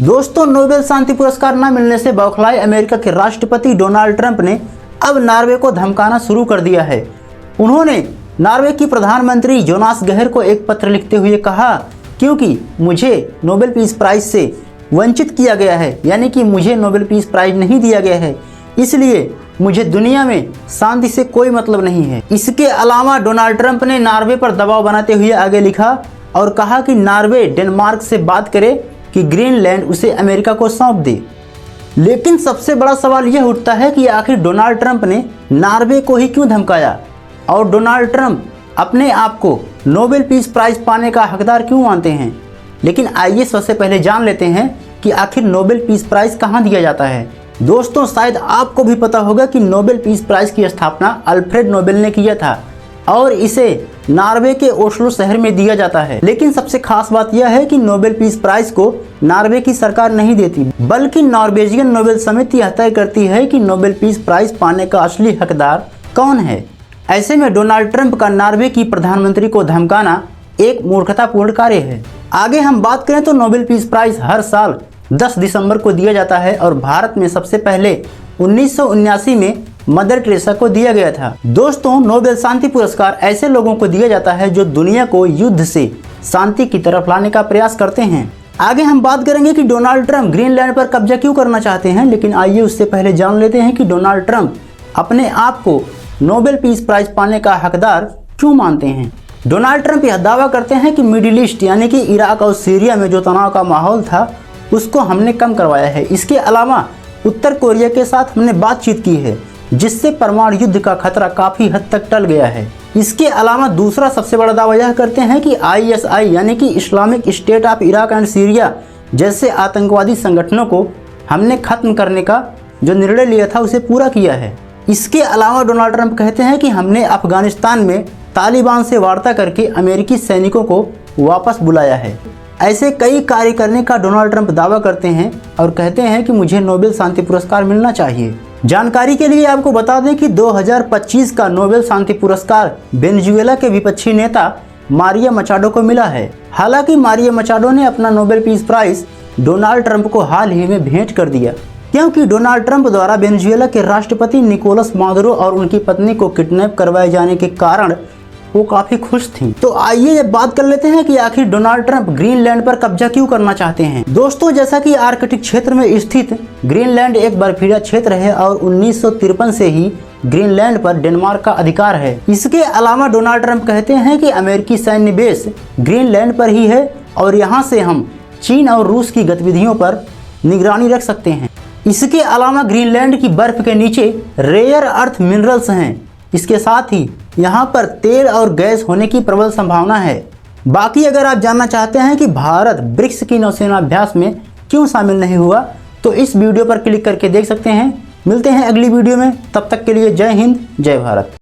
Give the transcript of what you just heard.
दोस्तों, नोबेल शांति पुरस्कार न मिलने से बौखलाए अमेरिका के राष्ट्रपति डोनाल्ड ट्रंप ने अब नॉर्वे को धमकाना शुरू कर दिया है। उन्होंने नॉर्वे की प्रधानमंत्री जोनास गहर को एक पत्र लिखते हुए कहा, क्योंकि मुझे नोबेल पीस प्राइज से वंचित किया गया है, यानी कि मुझे नोबेल पीस प्राइज नहीं दिया गया है, इसलिए मुझे दुनिया में शांति से कोई मतलब नहीं है। इसके अलावा डोनाल्ड ट्रंप ने नॉर्वे पर दबाव बनाते हुए आगे लिखा और कहा कि नॉर्वे डेनमार्क से बात करे कि ग्रीनलैंड उसे अमेरिका को सौंप दे। लेकिन सबसे बड़ा सवाल यह उठता है कि आखिर डोनाल्ड ट्रंप ने नॉर्वे को ही क्यों धमकाया और डोनाल्ड ट्रंप अपने आप को नोबेल पीस प्राइज पाने का हकदार क्यों मानते हैं। लेकिन आइए सबसे पहले जान लेते हैं कि आखिर नोबेल पीस प्राइज कहाँ दिया जाता है। दोस्तों, शायद आपको भी पता होगा कि नोबेल पीस प्राइज की स्थापना अल्फ्रेड नोबेल ने किया था और इसे नॉर्वे के ओस्लो शहर में दिया जाता है। लेकिन सबसे खास बात यह है कि नोबेल पीस प्राइज को नॉर्वे की सरकार नहीं देती, बल्कि नॉर्वेजियन नोबेल समिति यह तय करती है कि नोबेल पीस प्राइज पाने का असली हकदार कौन है। ऐसे में डोनाल्ड ट्रंप का नॉर्वे की प्रधानमंत्री को धमकाना एक मूर्खतापूर्ण कार्य है। आगे हम बात करें तो नोबेल पीस प्राइज हर साल 10 दिसंबर को दिया जाता है और भारत में सबसे पहले 1979 में मदर टेरेसा को दिया गया था। दोस्तों, नोबेल शांति पुरस्कार ऐसे लोगों को दिया जाता है जो दुनिया को युद्ध से शांति की तरफ लाने का प्रयास करते हैं। आगे हम बात करेंगे कि डोनाल्ड ट्रंप ग्रीनलैंड पर कब्जा क्यों करना चाहते हैं, लेकिन आइए उससे पहले जान लेते हैं कि डोनाल्ड ट्रंप अपने आप को नोबेल पीस प्राइज पाने का हकदार क्यों मानते हैं। डोनाल्ड ट्रंप यह दावा करते हैं कि मिडिल ईस्ट यानी कि इराक और सीरिया में जो तनाव का माहौल था उसको हमने कम करवाया है। इसके अलावा उत्तर कोरिया के साथ हमने बातचीत की है, जिससे परमाणु युद्ध का खतरा काफी हद तक टल गया है। इसके अलावा दूसरा सबसे बड़ा दावा यह करते हैं कि ISI यानी कि Islamic state of Iraq and Syria जैसे आतंकवादी संगठनों को हमने खत्म करने का जो निर्णय लिया था उसे पूरा किया है। इसके अलावा डोनाल्ड ट्रंप कहते हैं कि हमने अफगानिस्तान में तालिबान से वार्ता करके अमेरिकी सैनिकों को वापस बुलाया है। ऐसे कई कार्य करने का डोनाल्ड ट्रंप दावा करते हैं और कहते हैं कि मुझे नोबेल शांति पुरस्कार मिलना चाहिए। जानकारी के लिए आपको बता दें कि 2025 का नोबेल शांति पुरस्कार वेनेजुएला के विपक्षी नेता मारिया मचाडो को मिला है। हालांकि मारिया मचाडो ने अपना Nobel peace prize Donald Trump को हाल ही में भेंट कर दिया, क्योंकि डोनाल्ड ट्रंप द्वारा वेनेजुएला के राष्ट्रपति निकोलस मादुरो और उनकी पत्नी को किडनैप करवाए जाने के कारण वो काफी खुश थी। तो आइए अब बात कर लेते हैं कि आखिर डोनाल्ड ट्रंप ग्रीनलैंड पर कब्जा क्यों करना चाहते हैं। दोस्तों, जैसा कि आर्कटिक क्षेत्र में स्थित ग्रीनलैंड एक बर्फीला क्षेत्र है और 1953 से ही ग्रीनलैंड पर डेनमार्क का अधिकार है। इसके अलावा डोनाल्ड ट्रंप कहते हैं कि अमेरिकी सैन्य बेस ग्रीनलैंड पर ही है और यहाँ से हम चीन और रूस की गतिविधियों पर निगरानी रख सकते हैं। इसके अलावा ग्रीनलैंड की बर्फ के नीचे रेयर अर्थ मिनरल्स हैं। इसके साथ ही यहाँ पर तेल और गैस होने की प्रबल संभावना है। बाकी अगर आप जानना चाहते हैं कि भारत ब्रिक्स की नौसेना अभ्यास में क्यों शामिल नहीं हुआ, तो इस वीडियो पर क्लिक करके देख सकते हैं। मिलते हैं अगली वीडियो में, तब तक के लिए जय हिंद, जय भारत।